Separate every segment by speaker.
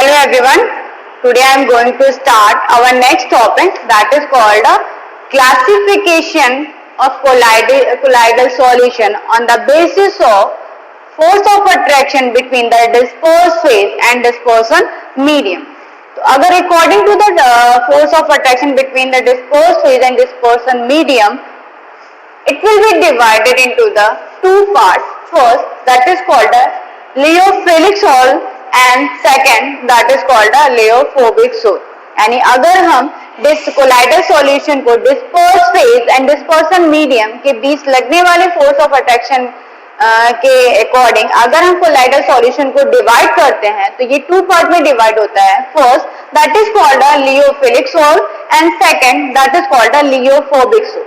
Speaker 1: Hello everyone. Today I am going to start our next topic, that is called classification of colloidal solution on the basis of force of attraction between the dispersed phase and dispersion medium. तो अगर according to the force of attraction between the dispersed phase and dispersion medium, it will be divided into the two parts. First, that is called a lyophilic sol and second that is called a lyophobic sol. यानी अगर हम colloidal solution को disperse phase and dispersion medium के बीच लगने वाले force of attraction के according अगर हम कोलाइडल सॉल्यूशन को डिवाइड करते हैं तो ये टू पार्ट में डिवाइड होता है. First that is called a lyophilic sol and second that is called a lyophobic sol.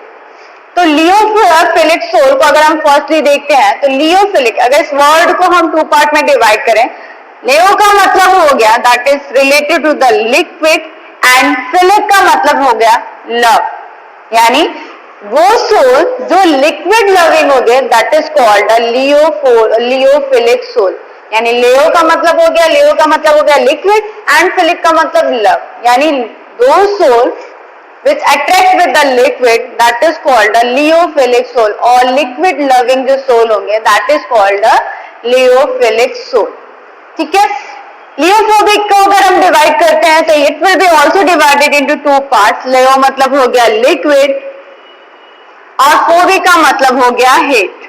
Speaker 1: तो लियोफिलिक सोल को अगर हम फर्स्टली देखते हैं तो लियोफिलिक, अगर इस वर्ड को हम टू पार्ट में डिवाइड करें, लियो का मतलब हो गया that is related to the liquid and philic का मतलब हो गया लव. यानी वो सोल जो लिक्विड लविंग हो गया that is called a lyophilic sol. यानी लियो का मतलब हो गया, लियो का मतलब हो गया लिक्विड एंड फिलिक का मतलब लव. यानी दो sol which attract with the liquid that is called a lyophilic soul और liquid loving जो soul होंगे that is called a lyophilic soul. ठीक है. लियोफोबिक को अगर हम डिवाइड करते हैं तो it will be also divided into two parts. लियो मतलब हो गया liquid और फोबिक का मतलब हो गया hate.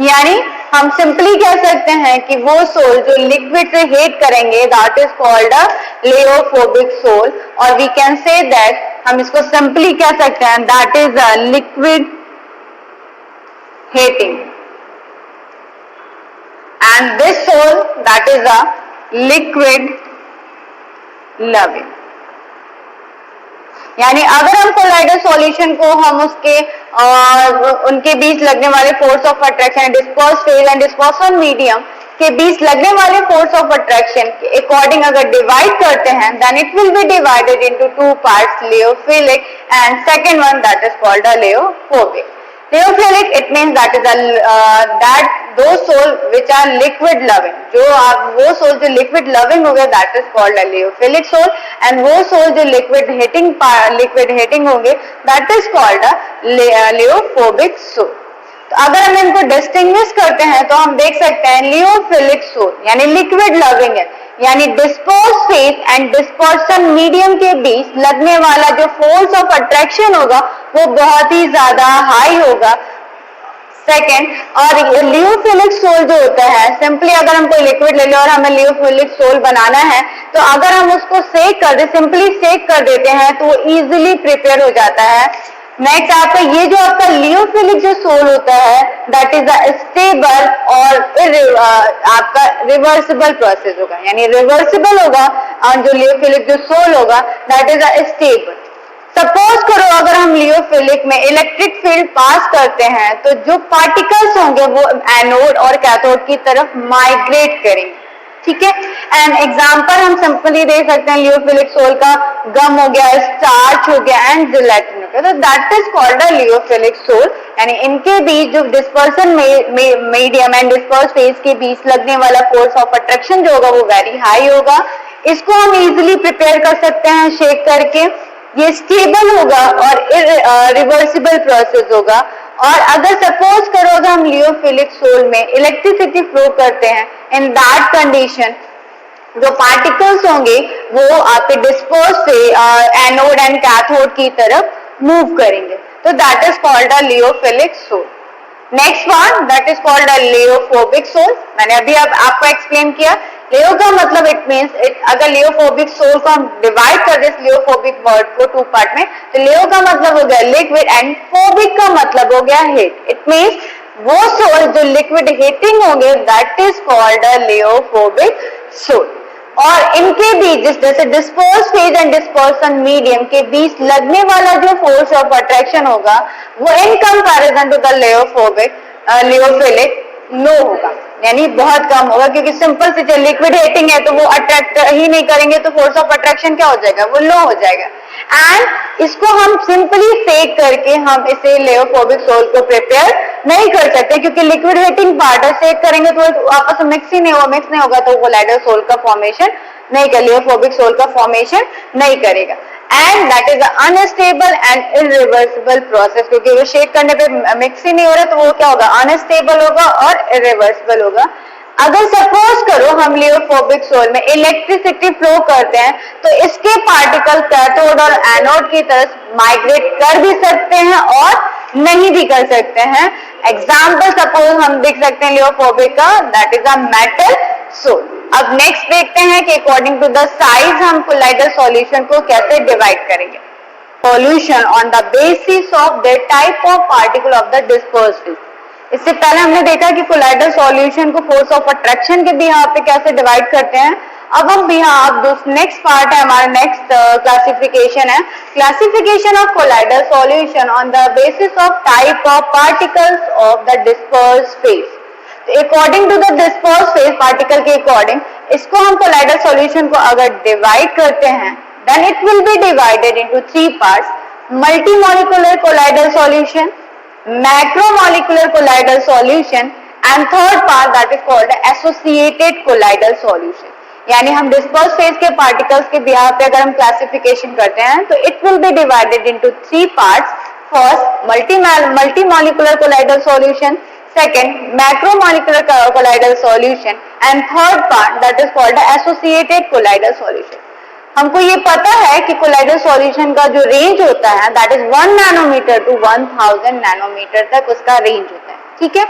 Speaker 1: यानी हम सिंपली कह सकते हैं कि वो सोल जो लिक्विड से हेट करेंगे that is called a lyophobic sol. और वी कैन से दैट हम इसको सिंपली कह सकते हैं that is a liquid hating and this sol that is a liquid loving. यानी अगर हम कोलाइडल सॉल्यूशन को हम उसके उनके बीच लगने वाले force of attraction disperse phase and dispersion medium के बीच लगने वाले फोर्स ऑफ अट्रैक्शन के अकॉर्डिंग अगर डिवाइड करते हैं then it will be divided into two parts, lyophilic and second one that is called a lyophobic. Lyophilic it means that is that दो sol which are liquid loving. जो वो sol जो liquid loving हो गए that is called a lyophilic sol and वो sol जो liquid hating होंगे that is called a lyophobic sol. तो अगर हम इनको डिस्टिंग्विश करते हैं तो हम देख सकते हैं लियोफिलिक सोल यानी लिक्विड लविंग है, यानी disperse phase and dispersion medium के बीच लगने वाला जो फोर्स ऑफ अट्रैक्शन होगा वो बहुत ही ज्यादा हाई होगा. सेकेंड, और लियोफिलिक सोल जो होता है सिंपली अगर हम कोई लिक्विड ले लें और हमें लियोफिलिक सोल बनाना है तो अगर हम उसको सेक कर दे, सिंपली सेक कर देते हैं तो वो इजीली प्रिपेयर हो जाता है. नेक्स्ट आपका ये जो आपका लियोफिलिक जो सोल होता है दैट इज अ स्टेबल और आपका रिवर्सिबल प्रोसेस होगा. यानी रिवर्सिबल होगा और जो लियोफिलिक जो सोल होगा that is a stable. Suppose करो अगर हम लियोफिलिक में इलेक्ट्रिक फील्ड पास करते हैं तो जो पार्टिकल्स होंगे वो एनोड और कैथोड की तरफ माइग्रेट करेंगे. ठीक है. एंड एग्जांपल हम सिंपली दे सकते हैं लियोफिलिक सोल का गम हो गया, स्टार्च हो गया एंड जिलेटिन हो गया. तो that is called a lyophilic sol. यानी इनके बीच जो dispersion medium and disperse phase के बीच लगने वाला फोर्स ऑफ अट्रैक्शन जो होगा वो वेरी हाई होगा. इसको हम इजीली प्रिपेयर कर सकते हैं शेक करके. ये स्टेबल होगा और रिवर्सिबल प्रोसेस होगा. और अगर सपोज करो अगर हम लियोफिलिक सोल में इलेक्ट्रिसिटी फ्लो करते हैं इन दैट कंडीशन जो पार्टिकल्स होंगे वो आपके डिस्पर्स से एनोड एंड कैथोड की तरफ मूव करेंगे. तो that is called a lyophilic sol. Next one that is called a lyophobic sol. मैंने अभी अब आपको एक्सप्लेन किया. लियो का मतलब इट मींस अगर लियोफोबिक सोल को हम डिवाइड कर दे लियोफोबिक वर्ड को टू पार्ट में तो लियो का मतलब हो गया लिक्विड एंड फोबिक का मतलब हो गया हीट. इट मींस वो सोल जो लिक्विड हीटिंग होंगे that is called a lyophobic sol. और इनके बीच जैसे disperse phase and dispersion medium के बीच लगने वाला जो फोर्स ऑफ अट्रैक्शन होगा वो इन कंपैरिजन टू द लियोफिलिक लो होगा. यानी बहुत कम होगा क्योंकि सिंपल से लिक्विड हीटिंग है तो वो अट्रैक्ट ही नहीं करेंगे तो फोर्स ऑफ अट्रैक्शन क्या हो जाएगा, वो लो हो जाएगा. एंड इसको हम सिंपली फेक करके हम इसे लेओफोबिक सोल को प्रिपेयर नहीं कर सकते, क्योंकि लिक्विड हीटिंग पार्ट है, फेक करेंगे तो आपस में मिक्स ही नहीं होगा, मिक्स नहीं होगा तो कोलाइडल सोल का फॉर्मेशन नहीं कर, लेओफोबिक सोल का फॉर्मेशन नहीं करेगा। And that is unstable and irreversible process, क्योंकि वो शेक करने पे मिक्स ही नहीं हो रहा तो वो क्या होगा, अनस्टेबल होगा और इरिवर्सिबल होगा। अगर सपोज करो हम लियोफोबिक सोल में इलेक्ट्रिसिटी फ्लो करते हैं तो इसके पार्टिकल कैथोड और एनोड की तरफ माइग्रेट कर भी सकते हैं और नहीं भी कर सकते हैं। एग्जाम्पल सपोज हम देख सकते हैं लियोफोबिक का, that is a metal sol. अब नेक्स्ट देखते हैं कि अकॉर्डिंग टू द साइज हम कोलाइडल सॉल्यूशन को कैसे डिवाइड करेंगे। Solution on the basis of the type of particle of the dispersed film. इससे पहले हमने देखा कि कोलाइडल सॉल्यूशन को फोर्स ऑफ अट्रैक्शन के भी यहाँ पे कैसे डिवाइड करते हैं। अब हम यहाँ अब नेक्स्ट पार्ट है हमारा, नेक्स्ट क्लासिफिकेशन है, classification of colloidal solution on the basis of type of particles of the dispersed phase. According to the dispersed phase particle के अकॉर्डिंग इसको हम कोलाइडल सॉल्यूशन को अगर डिवाइड करते हैं, then it will be divided into 3 parts, multimolecular colloidal solution, macromolecular colloidal solution and third part that is called associated colloidal solution। यानी हम disperse phase के पार्टिकल्स के बिहार पे अगर हम क्लासिफिकेशन करते हैं तो it will be divided into 3 parts. First multimolecular colloidal solution, second macromolecular colloidal solution and third part that is called associated colloidal solution. हमको ये पता है कि कोलाइडल सॉल्यूशन का जो रेंज होता है that is 1 nanometre to 1000 nanometre तक उसका रेंज होता है, ठीक है।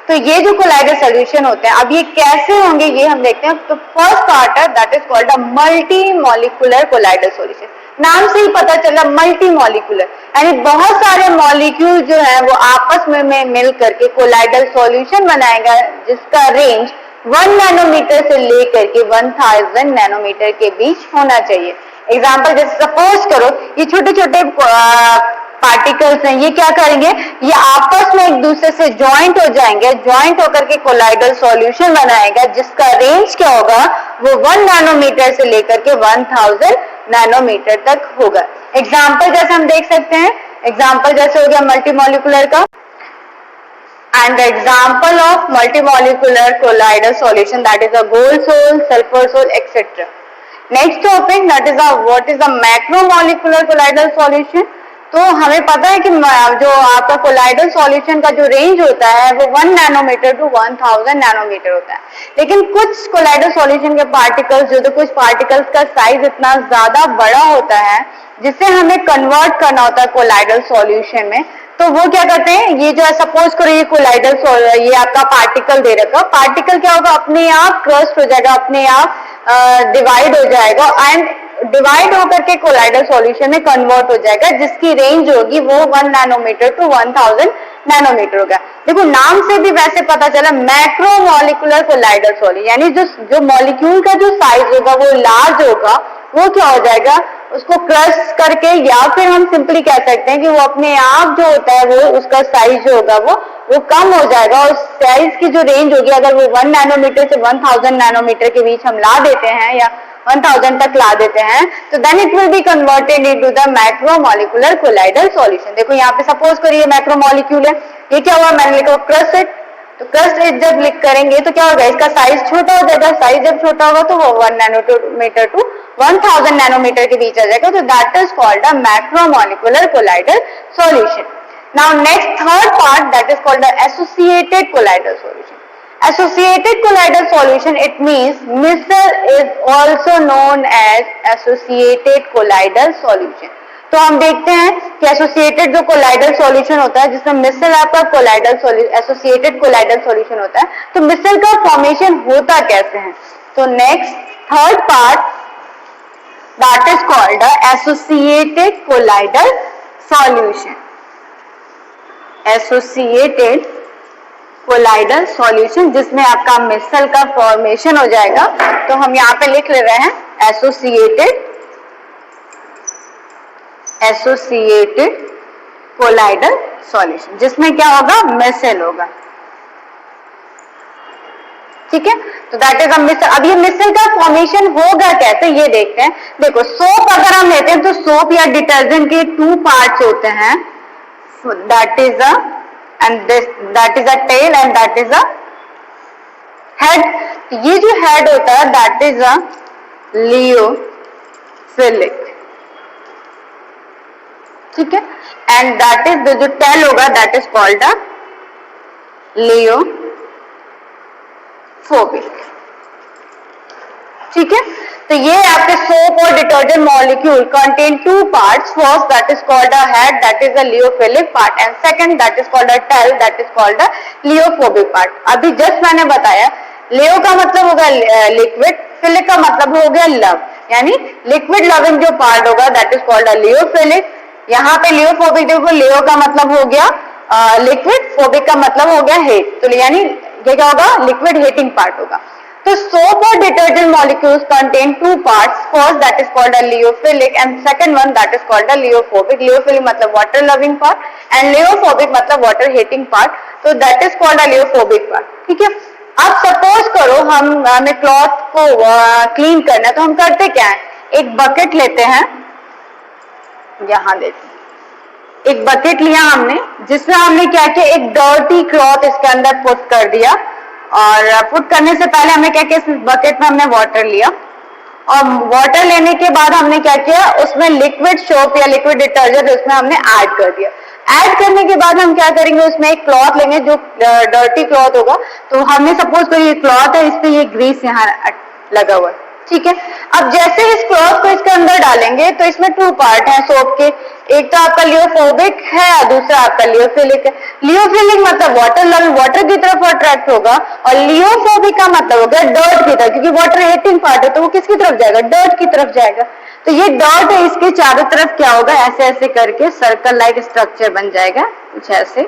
Speaker 1: तो ये जो कोलाइडल सॉल्यूशन होते हैं अब ये कैसे होंगे ये हम देखते हैं। तो फर्स्ट पार्ट है that is called a multi molecular colloidal solution. नाम से ही पता चला मल्टी मॉलिक्यूलर, यानी बहुत सारे मॉलिक्यूल जो है वो आपस में मिल करके कोलाइडल सॉल्यूशन बनाएगा जिसका रेंज 1 नैनोमीटर से लेकर के 1000 नैनोमीटर के बीच होना चाहिए। एग्जाम्पल जैसे सपोज करो ये छोटे छोटे पार्टिकल्स हैं, ये क्या करेंगे, ये आपस में एक दूसरे से ज्वाइंट हो जाएंगे, ज्वाइंट होकर के कोलाइडल सॉल्यूशन बनाएगा जिसका रेंज क्या होगा, वो 1 नैनोमीटर से लेकर के 1000 नैनोमीटर तक होगा। एग्जाम्पल जैसे हम देख सकते हैं, एग्जाम्पल जैसे हो गया मल्टीमॉलिक्यूलर का, and the example of multimolecular colloidal solution that is a gold soul, sulfur soul, etc. Next topic that is what is the macromolecular colloidal solution। तो हमें पता है कि जो आपका कोलाइडल सॉल्यूशन का जो रेंज होता है वो 1 नैनोमीटर टू 1000 नैनोमीटर होता है, लेकिन कुछ कोलाइडल सॉल्यूशन के पार्टिकल्स जो, तो कुछ पार्टिकल्स का साइज इतना ज्यादा बड़ा होता है जिससे हमें कन्वर्ट करना होता है कोलाइडल सॉल्यूशन में। तो वो क्या करते हैं, ये जो है सपोज करो ये कोलाइडल ये आपका पार्टिकल दे रखा, पार्टिकल क्या होगा, अपने आप क्रस्ट हो जाएगा, अपने आप डिवाइड हो जाएगा एंड डिवाइड होकर के कोलाइडल सॉल्यूशन में कन्वर्ट हो जाएगा जिसकी रेंज होगी वो 1 नैनोमीटर टू 1000 नैनोमीटर होगा। देखो नाम से भी वैसे पता चला मैक्रोमोलिकुलर कोलाइडल सॉल्यूशन, यानी जो मॉलिक्यूल का जो साइज होगा वो लार्ज होगा, वो क्या हो जाएगा, उसको क्रश करके, या फिर हम सिंपली कह सकते हैं कि वो अपने आप जो होता है वो उसका साइज जो होगा वो कम हो जाएगा और साइज की जो रेंज होगी अगर वो 1 नैनोमीटर से 1000 नैनोमीटर के बीच हम ला देते हैं या 1000 तक ला देते हैं तो then it will be converted into the macromolecular colloidal solution. देखो यहाँ पे सपोज करिए मैक्रोमोलिक्यूल है, ये क्या हुआ, मैंने लिखा क्रस्ट, तो क्रस्ट जब लिख करेंगे तो क्या होगा, इसका साइज छोटा हो जाएगा, साइज जब छोटा होगा तो वो 1 नैनोमीटर टू 1000 नैनोमीटर के बीच आ जाएगा, तो that is called a macromolecular colloidal solution. Now next third part that is called the associated colloidal solution. Associated colloidal solution, it means mixture is also known as associated colloidal solution। तो हम देखते हैं कि associated जो colloidal solution होता है जिसमें मिसल आपका कोलाइडल एसोसिएटेड कोलाइडल सॉल्यूशन होता है, तो मिसल का फॉर्मेशन होता कैसे है। तो next third part that is called the associated colloidal solution. Associated colloidal solution जिसमें आपका मिसल का फॉर्मेशन हो जाएगा, तो हम यहाँ पे लिख ले रहे हैं एसोसिएटेड कोलाइडल सॉल्यूशन जिसमें क्या होगा, मिसल होगा। ठीक है, तो दैट इज अ मिसल। अब ये मिसल का फॉर्मेशन होगा कैसे ये देखते हैं। देखो सोप अगर हम लेते हैं तो सोप या डिटर्जेंट के 2 पार्ट्स होते हैं, that is a and this that is a tail and that is a head. ये जो हेड होता है दैट इज अ लियोफिलिक, ठीक है, एंड दैट इज जो टेल होगा that is called a lyophobic, ठीक है। तो ये आपके सोप और detergent molecule contain 2 parts, first that is called a head that is a lyophilic part and second that is called a tail that is called a lyophobic part. अभी just मैंने बताया लियो का मतलब होगा लिक्विड, फिलिक का मतलब हो गया लव, यानी लिक्विड लविंग जो पार्ट होगा दैट इज कॉल्ड अ लियोफिलिक। यहाँ पे लियोफोबिक देखो, लियो का मतलब हो गया लिक्विड, फोबिक का मतलब हो गया हेट, तो यानी ये क्या होगा लिक्विड हेटिंग पार्ट होगा। तो सोप और detergent molecules contain 2 parts, first that is called a lyophilic and second one that is called a lyophobic. Lyophilic मतलब water loving part and lyophobic मतलब वाटर हेटिंग पार्ट, तो that is called a lyophobic part, ठीक है। अब suppose करो हमें cloth को clean करना है, तो हम करते क्या है, एक बकेट लेते हैं, यहां देखिए एक बकेट लिया हमने, जिसमें हमने क्या किया एक डर्टी क्लॉथ इसके अंदर पुट कर दिया, और पुट करने से पहले हमने क्या किया इस बकेट में हमने वाटर लिया, और वाटर लेने के बाद हमने क्या किया उसमें लिक्विड सोप या लिक्विड डिटर्जेंट उसमें हमने ऐड कर दिया। ऐड करने के बाद हम क्या करेंगे उसमें एक क्लॉथ लेंगे जो डर्टी क्लॉथ होगा, तो हमने सपोज करो ये क्लॉथ है, इस पे ये ग्रीस यहाँ लगा हुआ है, ठीक है। अब जैसे इस क्लॉथ को इसके अंदर डालेंगे तो इसमें 2 पार्ट हैं सोप के, एक तो आपका लियोफोबिक है और दूसरा आपका लियोफिलिक है। लियोफिलिक मतलब वाटर लविंग, वाटर की तरफ अट्रैक्ट होगा, और लियोफोबिक का मतलब हो गया डर्ट की तरफ, क्योंकि वाटर हेटिंग पार्ट है तो वो किसकी तरफ जाएगा, डर्ट की तरफ जाएगा। तो ये डर्ट है, इसके चारों तरफ क्या होगा ऐसे ऐसे करके सर्कल लाइक स्ट्रक्चर बन जाएगा कुछ ऐसे,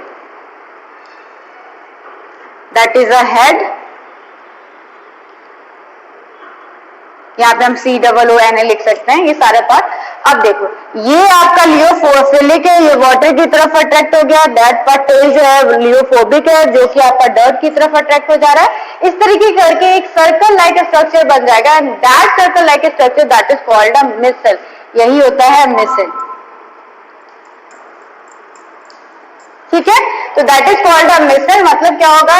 Speaker 1: दैट इज अ हेड। यहाँ पे हम COON लिख सकते हैं ये सारे पार्ट। अब देखो ये आपका लियोफिलिक है, ये वाटर की तरफ अट्रैक्ट हो गया, दैट पार्ट टेल जो है लियोफोबिक है जो कि आपका डर्ट की तरफ अट्रैक्ट हो जा रहा है। इस तरीके करके एक सर्कल लाइक स्ट्रक्चर बन जाएगा, and that circle like structure that is called a micelle, यही होता है मिसल, ठीक है। तो that is called a micelle, मतलब क्या होगा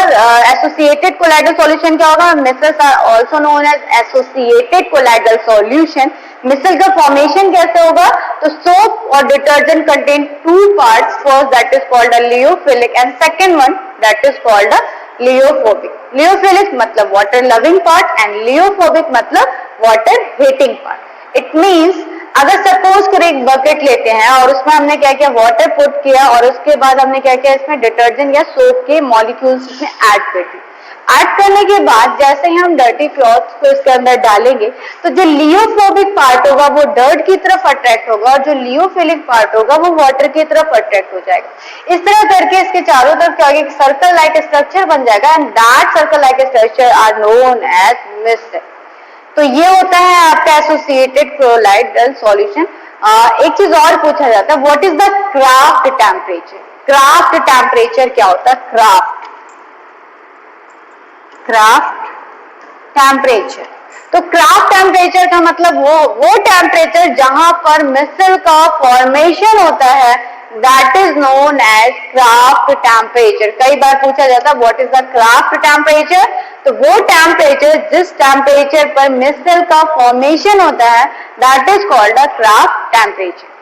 Speaker 1: एसोसिएटेड कोलाइडल सॉल्यूशन क्या होगा, micelles are also known as associated colloidal solution. Micelle का फॉर्मेशन कैसे होगा, तो सोप और detergent contain 2 parts, first that is called a lyophilic and second one that is called a lyophobic. Lyophilic मतलब water loving part and lyophobic मतलब water hating part. It means अगर suppose करें एक bucket लेते हैं और उसमें हमने क्या किया वाटर पुट किया, और उसके बाद हमने क्या किया इसमें डिटर्जेंट या सोप के मॉलिक्यूल्स इसमें ऐड कर दिए। ऐड करने के बाद जैसे ही हम डर्टी क्लॉथ को इसके अंदर डालेंगे तो जो लियोफोबिक पार्ट होगा वो डर्ट की तरफ अट्रैक्ट होगा, और जो लियोफिलिक पार्ट होगा वो वाटर की तरफ अट्रैक्ट हो जाएगा। इस तरह करके इसके चारों तरफ क्या होगा, सर्कल लाइक स्ट्रक्चर बन जाएगा, and that circle like structure are known as micelle. तो ये होता है आपका एसोसिएटेड कोलाइडल सॉल्यूशन। एक चीज और पूछा जाता है, what is the Krafft temperature. Craft temperature क्या होता है, क्राफ्ट टेम्परेचर। तो क्राफ्ट टेम्परेचर का मतलब वो टेम्परेचर जहां पर मिसल का फॉर्मेशन होता है, that is known as Krafft temperature. कई बार पूछा जाता है what is the Krafft temperature, तो वो टेम्परेचर जिस टेम्परेचर पर मिसल का फॉर्मेशन होता है that is called a craft temperature.